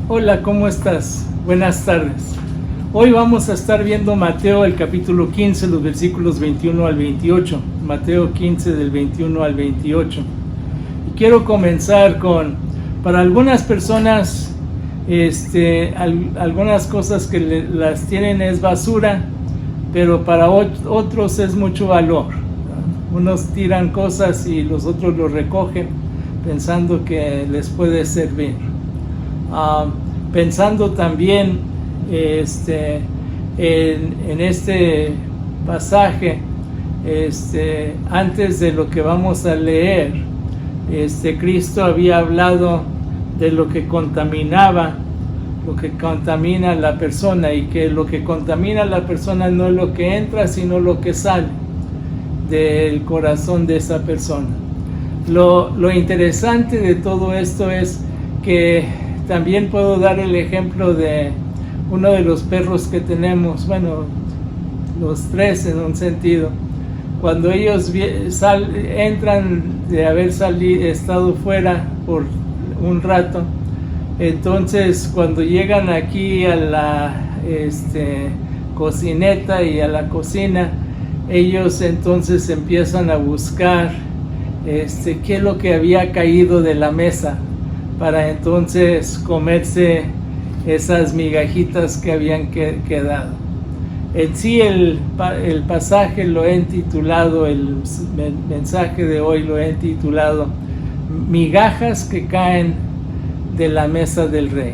Hola, ¿cómo estás? Buenas tardes. Hoy vamos a estar viendo Mateo, el capítulo 15, los versículos 21 al 28. Mateo 15, del 21 al 28. Y quiero comenzar para algunas personas, algunas cosas que las tienen es basura, pero para otros es mucho valor. Unos tiran cosas y los otros lo recogen pensando que les puede servir. Pensando también en este pasaje, antes de lo que vamos a leer, Cristo había hablado de lo que contamina a la persona, y que lo que contamina a la persona no es lo que entra, sino lo que sale del corazón de esa persona. Lo interesante de todo esto es que también puedo dar el ejemplo de uno de los perros que tenemos, bueno, los tres en un sentido. Cuando ellos entran de haber estado fuera por un rato, entonces cuando llegan aquí a la cocineta y a la cocina, ellos entonces empiezan a buscar qué es lo que había caído de la mesa, para entonces comerse esas migajitas que habían quedado. En sí el pasaje lo he titulado, el mensaje de hoy lo he titulado Migajas que caen de la mesa del rey.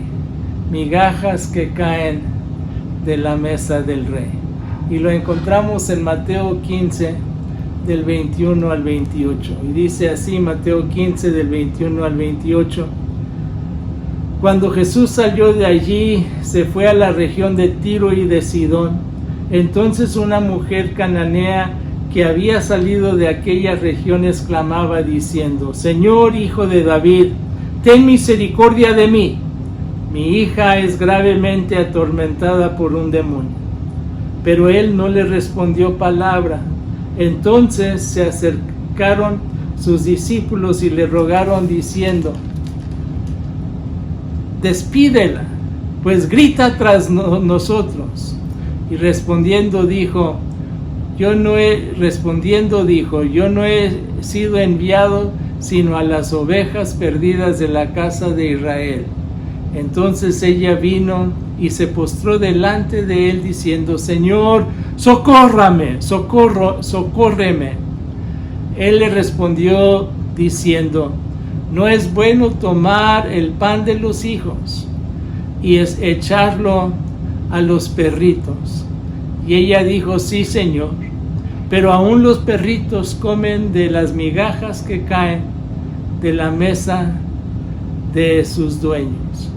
Migajas que caen de la mesa del rey. Y lo encontramos en Mateo 15, del 21 al 28. Y dice así, Mateo 15, del 21 al 28. Cuando Jesús salió de allí, se fue a la región de Tiro y de Sidón. Entonces una mujer cananea que había salido de aquellas regiones clamaba diciendo: Señor, Hijo de David, ten misericordia de mí. Mi hija es gravemente atormentada por un demonio. Pero él no le respondió palabra. Entonces se acercaron sus discípulos y le rogaron diciendo: Despídela, pues grita tras nosotros. Y respondiendo dijo, yo no he sido enviado sino a las ovejas perdidas de la casa de Israel. Entonces ella vino y se postró delante de él diciendo: Señor, socórreme. Él le respondió diciendo: no es bueno tomar el pan de los hijos y echarlo a los perritos. Y ella dijo: sí, Señor, pero aún los perritos comen de las migajas que caen de la mesa de sus dueños.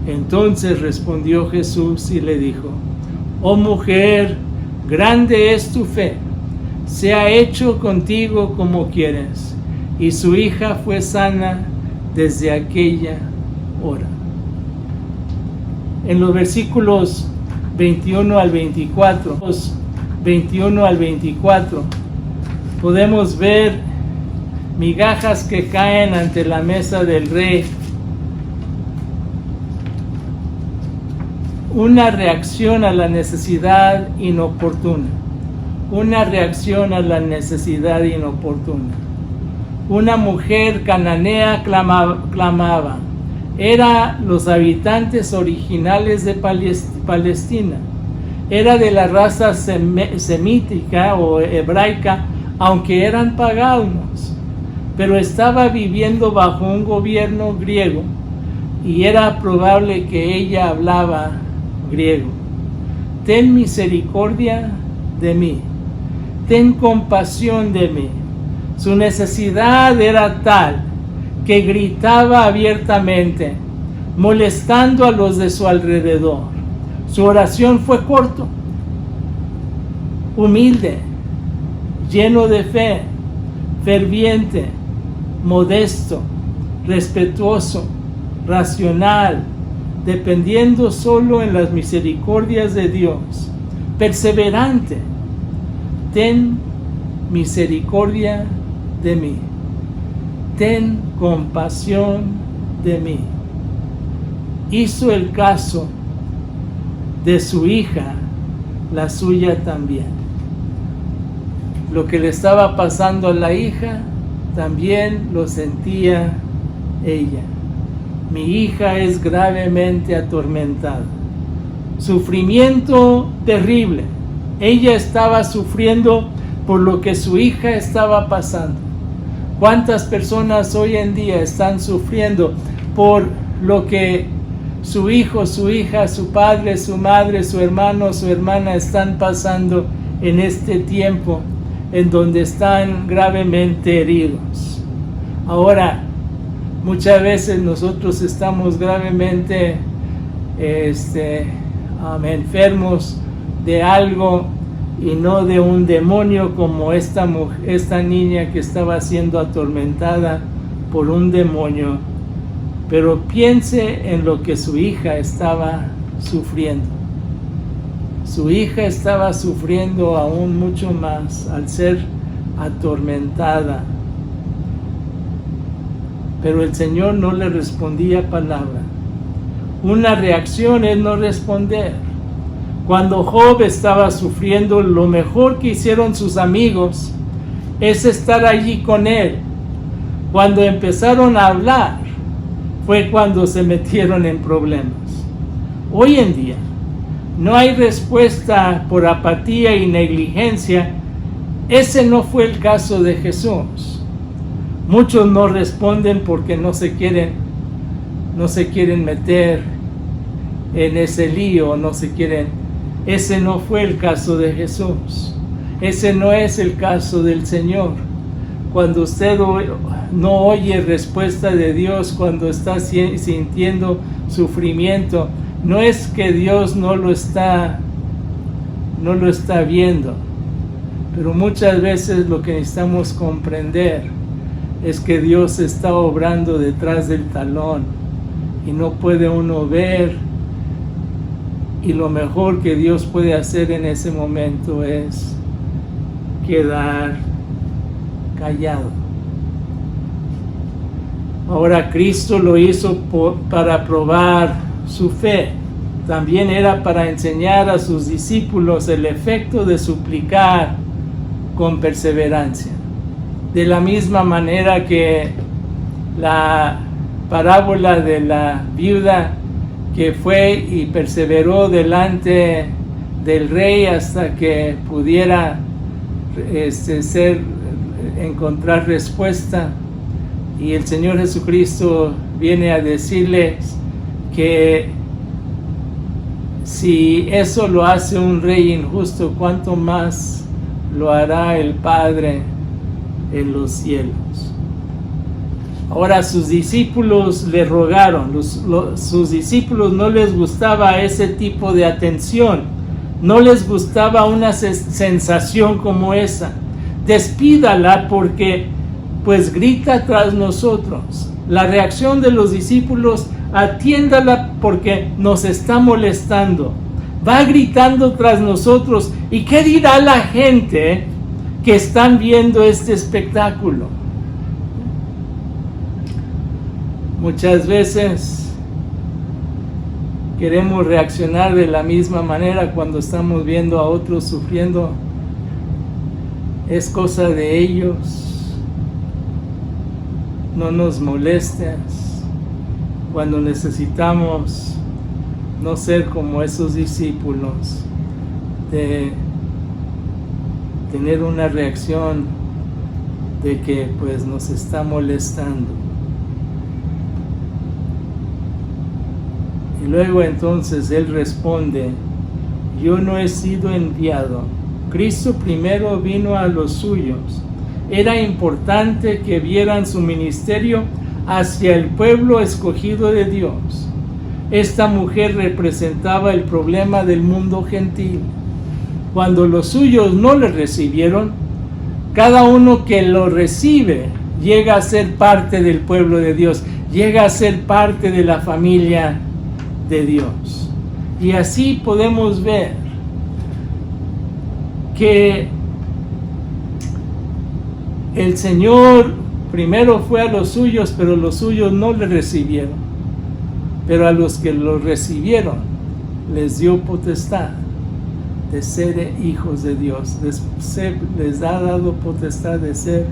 Entonces respondió Jesús y le dijo: oh mujer, grande es tu fe, sea hecho contigo como quieres. Y su hija fue sana desde aquella hora. En los versículos 21 al 24, podemos ver migajas que caen ante la mesa del rey. Una reacción a la necesidad inoportuna. Una mujer cananea clamaba. Eran los habitantes originales de Palestina. Era de la raza semítica o hebraica, aunque eran paganos. Pero estaba viviendo bajo un gobierno griego y era probable que ella hablaba griego. Ten misericordia de mí. Ten compasión de mí. Su necesidad era tal que gritaba abiertamente, molestando a los de su alrededor. Su oración fue corto, humilde, lleno de fe, ferviente, modesto, respetuoso, racional, dependiendo solo en las misericordias de Dios, perseverante. Ten misericordia de mí. Ten compasión de mí. hizo el caso de su hija, la suya también. Lo que le estaba pasando a la hija, también lo sentía ella. Mi hija es gravemente atormentada. Sufrimiento terrible. Ella estaba sufriendo por lo que su hija estaba pasando. ¿Cuántas personas hoy en día están sufriendo por lo que su hijo, su hija, su padre, su madre, su hermano, su hermana están pasando en este tiempo en donde están gravemente heridos? Ahora, muchas veces nosotros estamos gravemente enfermos de algo y no de un demonio, como esta niña que estaba siendo atormentada por un demonio. Pero piense en lo que su hija estaba sufriendo. Su hija estaba sufriendo aún mucho más al ser atormentada. Pero el Señor no le respondía palabra. Una reacción es no responder. Cuando Job estaba sufriendo, lo mejor que hicieron sus amigos es estar allí con él. Cuando empezaron a hablar, fue cuando se metieron en problemas. Hoy en día, no hay respuesta por apatía y negligencia. Ese no fue el caso de Jesús. Muchos no responden porque no se quieren meter en ese lío, Ese no fue el caso de Jesús. Ese no es el caso del Señor. Cuando usted no oye respuesta de Dios, cuando está sintiendo sufrimiento, no es que Dios no lo está viendo, pero muchas veces lo que necesitamos comprender es que Dios está obrando detrás del talón y no puede uno ver, y lo mejor que Dios puede hacer en ese momento es quedar callado. Ahora, Cristo lo hizo para probar su fe. También era para enseñar a sus discípulos el efecto de suplicar con perseverancia. De la misma manera que la parábola de la viuda que fue y perseveró delante del rey hasta que pudiera encontrar respuesta. Y el Señor Jesucristo viene a decirles que si eso lo hace un rey injusto, ¿cuánto más lo hará el Padre en los cielos? Ahora sus discípulos le rogaron. Sus discípulos no les gustaba ese tipo de atención. No les gustaba una sensación como esa. Despídala porque pues grita tras nosotros. La reacción de los discípulos: atiéndala porque nos está molestando. Va gritando tras nosotros. ¿Y qué dirá la gente que están viendo este espectáculo? Muchas veces queremos reaccionar de la misma manera cuando estamos viendo a otros sufriendo. Es cosa de ellos. No nos molestes. Cuando necesitamos no ser como esos discípulos, de tener una reacción de que pues nos está molestando. Y luego entonces él responde: yo no he sido enviado. Cristo primero vino a los suyos. Era importante que vieran su ministerio hacia el pueblo escogido de Dios. Esta mujer representaba el problema del mundo gentil. Cuando los suyos no le recibieron, cada uno que lo recibe llega a ser parte del pueblo de Dios, llega a ser parte de la familia de Dios. Y así podemos ver que el Señor primero fue a los suyos, pero los suyos no le recibieron. pero a los que lo recibieron les dio potestad de ser hijos de Dios, les ha dado potestad de ser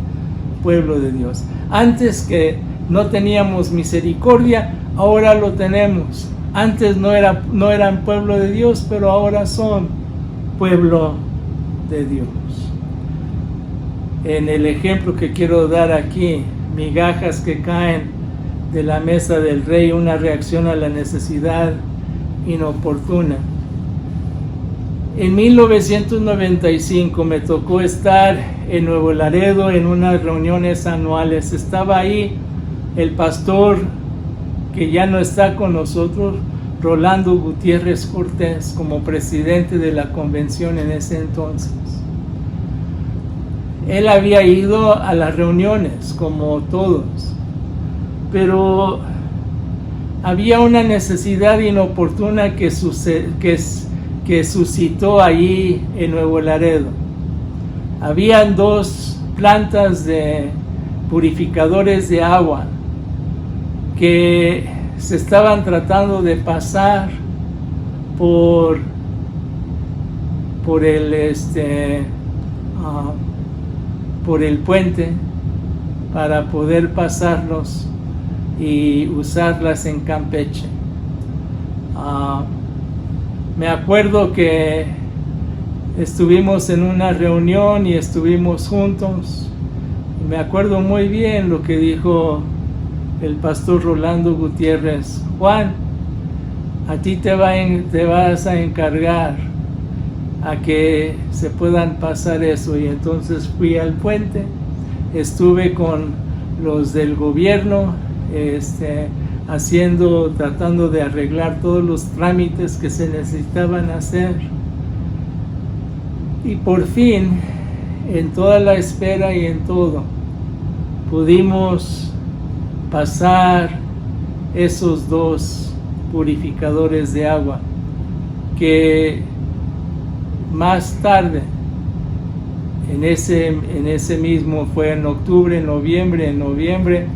pueblo de Dios. Antes que no teníamos misericordia, ahora lo tenemos. Antes no eran pueblo de Dios, pero ahora son pueblo de Dios. En el ejemplo que quiero dar aquí, migajas que caen de la mesa del rey, una reacción a la necesidad inoportuna. En 1995 me tocó estar en Nuevo Laredo en unas reuniones anuales. Estaba ahí el pastor que ya no está con nosotros, Rolando Gutiérrez Cortés, como presidente de la convención en ese entonces. Él había ido a las reuniones como todos, pero había una necesidad inoportuna que suscitó allí en Nuevo Laredo. Habían 2 plantas de purificadores de agua que se estaban tratando de pasar por el puente para poder pasarlos y usarlas en Campeche. Me acuerdo que estuvimos en una reunión y estuvimos juntos. Y me acuerdo muy bien lo que dijo el pastor Rolando Gutiérrez: Juan, a ti te vas a encargar a que se puedan pasar eso. Y entonces fui al puente, estuve con los del gobierno, tratando de arreglar todos los trámites que se necesitaban hacer. Y por fin, en toda la espera y en todo, pudimos pasar esos 2 purificadores de agua que más tarde, en ese mismo, fue en octubre, en noviembre,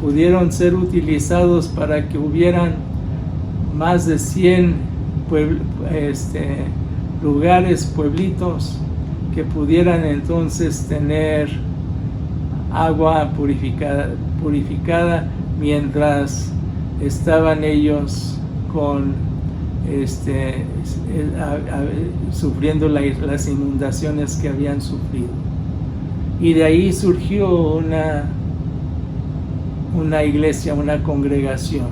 pudieron ser utilizados para que hubieran más de 100 pueblitos que pudieran entonces tener agua purificada mientras estaban ellos sufriendo las inundaciones que habían sufrido. Y de ahí surgió una iglesia, una congregación.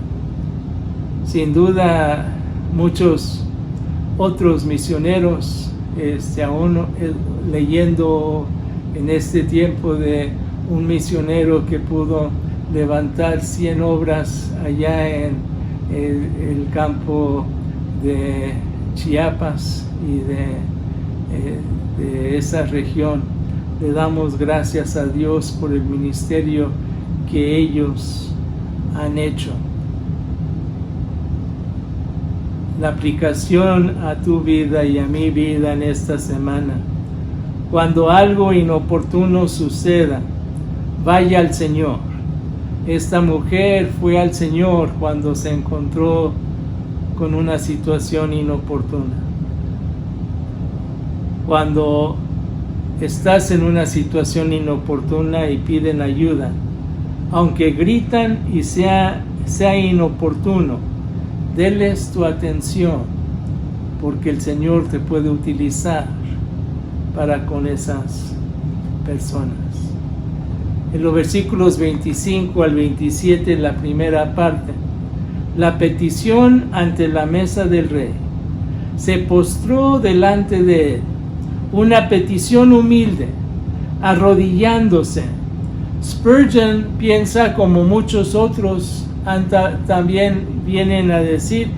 Sin duda, muchos otros misioneros, aún leyendo en este tiempo de un misionero que pudo levantar 100 obras allá en el campo de Chiapas y de esa región. Le damos gracias a Dios por el ministerio que ellos han hecho. La aplicación a tu vida y a mi vida en esta semana: cuando algo inoportuno suceda, vaya al Señor. Esta mujer fue al Señor cuando se encontró con una situación inoportuna. Cuando estás en una situación inoportuna y piden ayuda, aunque gritan y sea inoportuno, denles tu atención, porque el Señor te puede utilizar para con esas personas. En los versículos 25 al 27, la primera parte: la petición ante la mesa del rey. Se postró delante de él, una petición humilde, arrodillándose. Spurgeon piensa, como muchos otros también vienen a decir,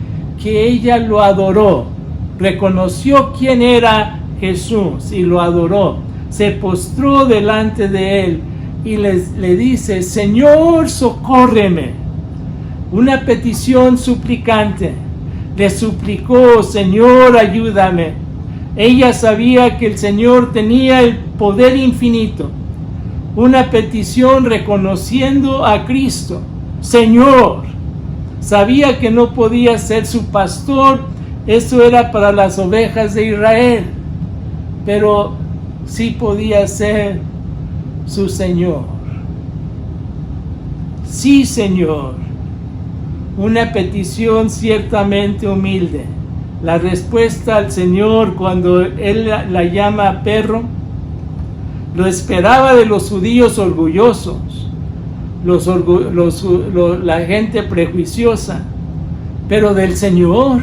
que ella lo adoró, reconoció quién era Jesús y lo adoró. Se postró delante de él y le dice: Señor, socórreme. Una petición suplicante. Le suplicó: Señor, ayúdame. Ella sabía que el Señor tenía el poder infinito. Una petición reconociendo a Cristo: Señor, Sabía que no podía ser su pastor, eso era para las ovejas de Israel, pero sí podía ser su Señor. Sí, Señor. Una petición ciertamente humilde. La respuesta al Señor cuando Él la llama perro, lo esperaba de los judíos orgullosos, la gente prejuiciosa, pero del Señor.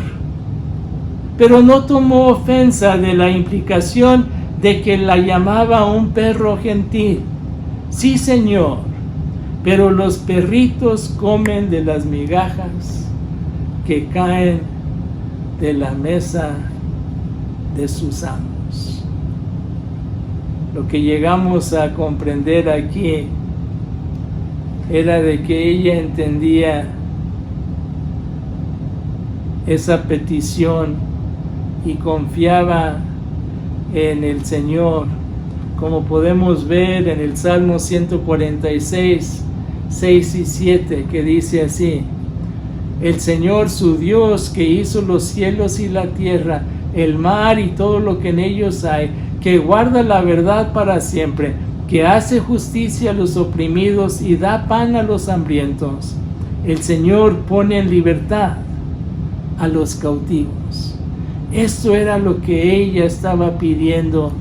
Pero no tomó ofensa de la implicación de que la llamaba un perro gentil. Sí, Señor, pero los perritos comen de las migajas que caen de la mesa de sus amos. Lo que llegamos a comprender aquí era de que ella entendía esa petición y confiaba en el Señor, como podemos ver en el Salmo 146, 6 y 7, que dice así: el Señor su Dios, que hizo los cielos y la tierra, el mar y todo lo que en ellos hay, que guarda la verdad para siempre, que hace justicia a los oprimidos y da pan a los hambrientos. El Señor pone en libertad a los cautivos. Esto era lo que ella estaba pidiendo.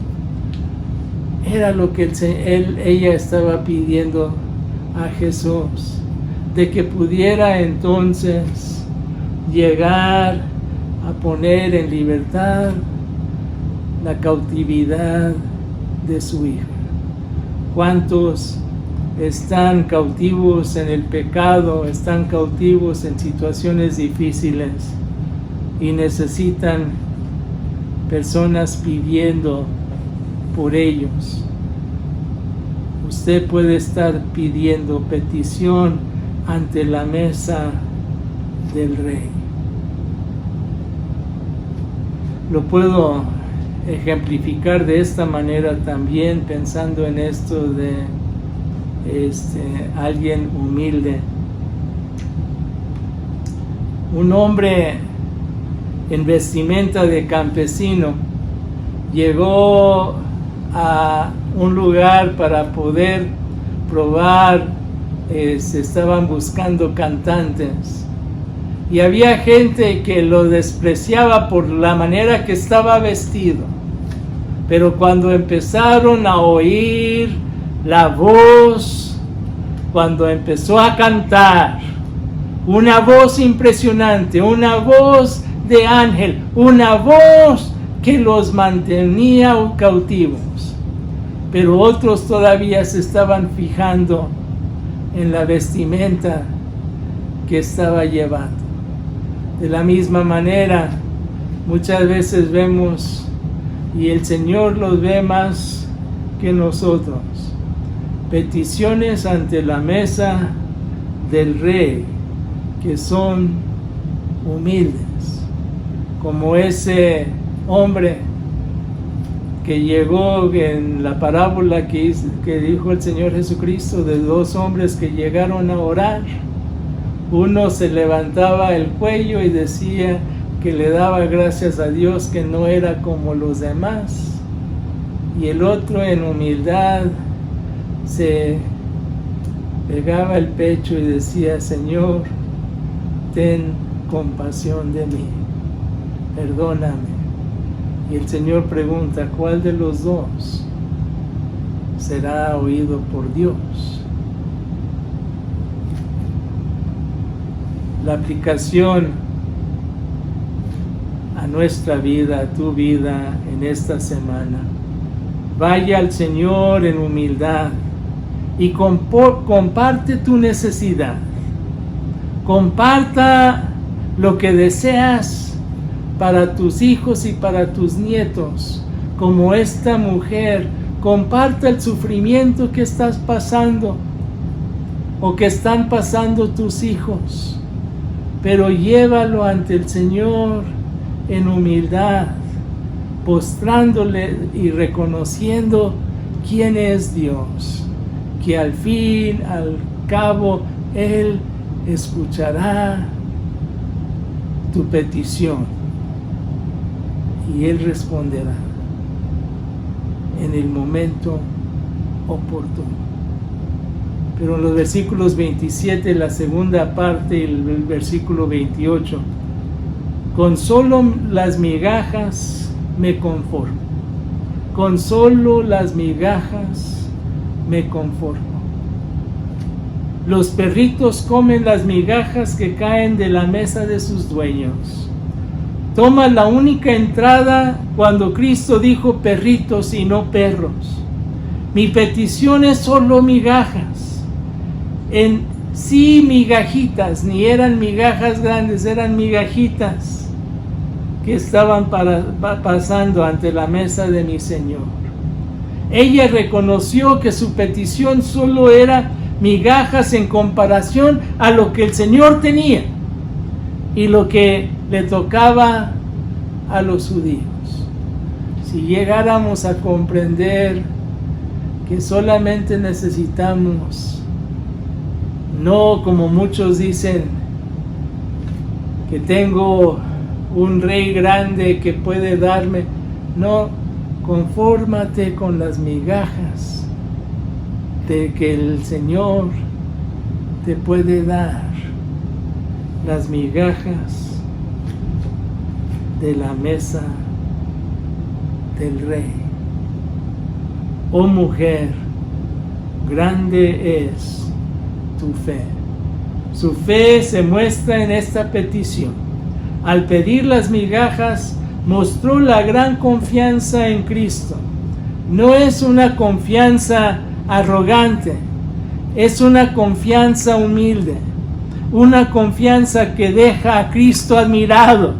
Era lo que ella estaba pidiendo a Jesús, de que pudiera entonces llegar a poner en libertad la cautividad de su hija. ¿Cuántos están cautivos en el pecado, están cautivos en situaciones difíciles y necesitan personas pidiendo por ellos? Usted puede estar pidiendo petición ante la mesa del Rey. Lo puedo ejemplificar de esta manera también, pensando en esto de alguien humilde. Un hombre en vestimenta de campesino llegó a un lugar para poder probar, estaban buscando cantantes y había gente que lo despreciaba por la manera que estaba vestido, pero cuando empezaron a oír la voz, cuando empezó a cantar, una voz impresionante, una voz de ángel, una voz que los mantenía cautivos, pero otros todavía se estaban fijando en la vestimenta que estaba llevando. De la misma manera, muchas veces vemos, y el Señor los ve más que nosotros, peticiones ante la mesa del Rey que son humildes, como ese hombre que llegó en la parábola que dijo el Señor Jesucristo, de dos hombres que llegaron a orar. Uno se levantaba el cuello y decía que le daba gracias a Dios que no era como los demás, y el otro en humildad se pegaba el pecho y decía: Señor, ten compasión de mí, perdóname. Y el Señor pregunta: ¿cuál de los dos será oído por Dios? La aplicación a nuestra vida, a tu vida en esta semana: vaya al Señor en humildad y comparte tu necesidad. Comparta lo que deseas para tus hijos y para tus nietos, como esta mujer. Comparta el sufrimiento que estás pasando o que están pasando tus hijos, pero llévalo ante el Señor en humildad, postrándole y reconociendo quién es Dios, que al fin, al cabo, Él escuchará tu petición y Él responderá en el momento oportuno. Pero en los versículos 27, la segunda parte, y el versículo 28, con solo las migajas me conformo. Con solo las migajas me conformo. Los perritos comen las migajas que caen de la mesa de sus dueños. Toma la única entrada cuando Cristo dijo perritos y no perros. Mi petición es solo migajas. En sí migajitas, ni eran migajas grandes, eran migajitas que estaban pasando ante la mesa de mi Señor. Ella reconoció que su petición solo era migajas en comparación a lo que el Señor tenía y lo que le tocaba a los judíos. Si llegáramos a comprender que solamente necesitamos, no como muchos dicen, que tengo un rey grande que puede darme, no, confórmate con las migajas de que el Señor te puede dar, las migajas de la mesa del Rey. Oh mujer, grande es tu fe. Su fe se muestra en esta petición. Al pedir las migajas, mostró la gran confianza en Cristo. No es una confianza arrogante, es una confianza humilde, una confianza que deja a Cristo admirado.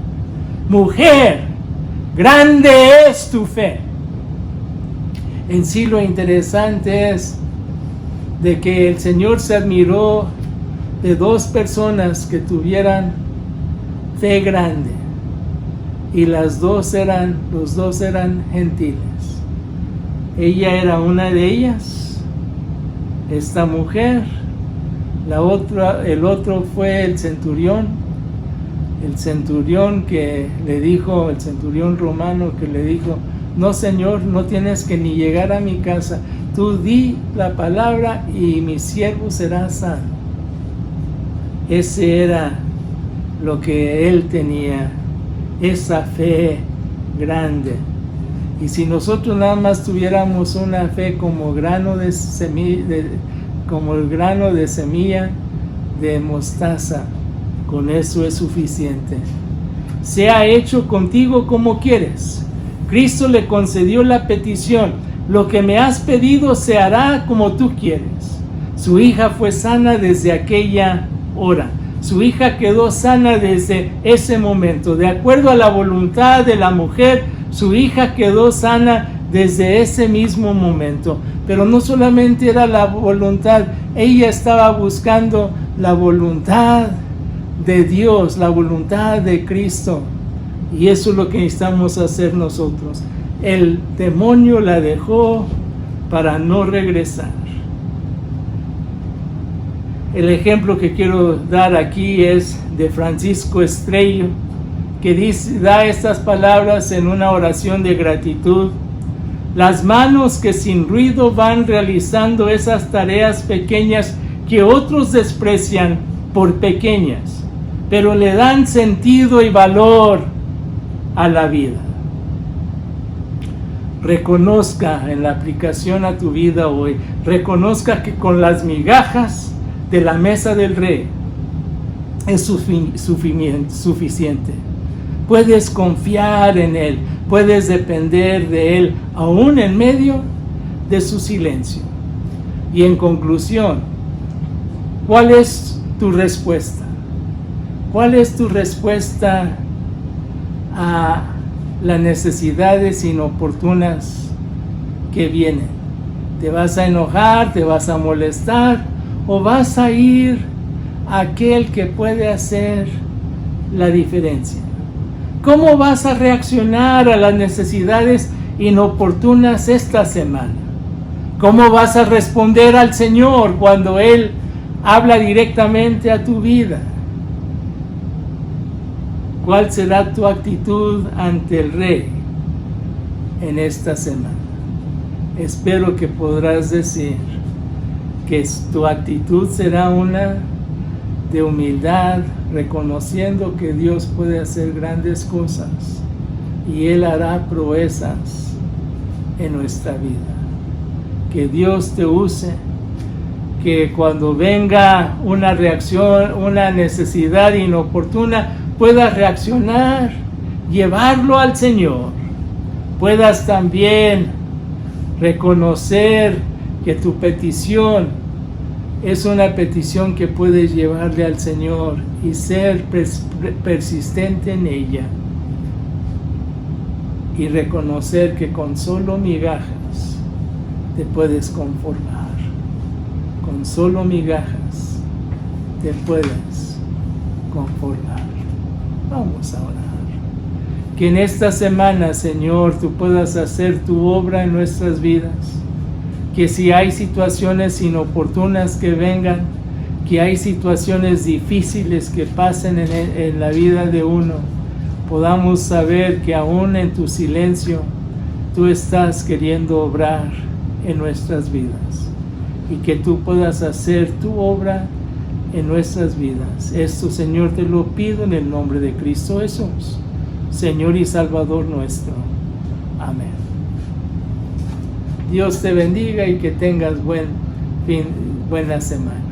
Mujer, grande es tu fe. En sí lo interesante es de que el Señor se admiró de dos personas que tuvieran fe grande, y los dos eran gentiles. Ella era una de ellas, esta mujer. El otro fue el centurión que le dijo, el centurión romano que le dijo: no, Señor, no tienes que ni llegar a mi casa, tú di la palabra y mi siervo será sano. Ese era lo que él tenía, esa fe grande. Y si nosotros nada más tuviéramos una fe como grano de semilla, como el grano de semilla de mostaza, con eso es suficiente. Sea hecho contigo como quieres. Cristo le concedió la petición: lo que me has pedido se hará como tú quieres. Su hija fue sana desde aquella hora. Su hija quedó sana desde ese momento. De acuerdo a la voluntad de la mujer, su hija quedó sana desde ese mismo momento. Pero no solamente era la voluntad, ella estaba buscando la voluntad de Dios, la voluntad de Cristo. Y eso es lo que necesitamos hacer nosotros. El demonio la dejó para no regresar. El ejemplo que quiero dar aquí es de Francisco Estrello, que da estas palabras en una oración de gratitud: las manos que sin ruido van realizando esas tareas pequeñas que otros desprecian por pequeñas, pero le dan sentido y valor a la vida. Reconozca en la aplicación a tu vida hoy, reconozca que con las migajas de la mesa del Rey es suficiente. Puedes confiar en Él, puedes depender de Él, aún en medio de su silencio. Y en conclusión, ¿cuál es tu respuesta? ¿Cuál es tu respuesta a las necesidades inoportunas que vienen? ¿Te vas a enojar? ¿Te vas a molestar? ¿O vas a ir a aquel que puede hacer la diferencia? ¿Cómo vas a reaccionar a las necesidades inoportunas esta semana? ¿Cómo vas a responder al Señor cuando Él habla directamente a tu vida? ¿Cuál será tu actitud ante el Rey en esta semana? Espero que podrás decir que tu actitud será una de humildad, reconociendo que Dios puede hacer grandes cosas y Él hará proezas en nuestra vida. Que Dios te use, que cuando venga una reacción, una necesidad inoportuna, puedas reaccionar, llevarlo al Señor. Puedas también reconocer que tu petición es una petición que puedes llevarle al Señor y ser persistente en ella. Y reconocer que con solo migajas te puedes conformar. Con solo migajas te puedes conformar. Vamos a orar. Que en esta semana, Señor, tú puedas hacer tu obra en nuestras vidas. Que si hay situaciones inoportunas que vengan, que hay situaciones difíciles que pasen en la vida de uno, podamos saber que aún en tu silencio tú estás queriendo obrar en nuestras vidas y que tú puedas hacer tu obra en nuestras vidas. Esto, Señor, te lo pido en el nombre de Cristo Jesús, Señor y Salvador nuestro. Amén. Dios te bendiga y que tengas buena semana.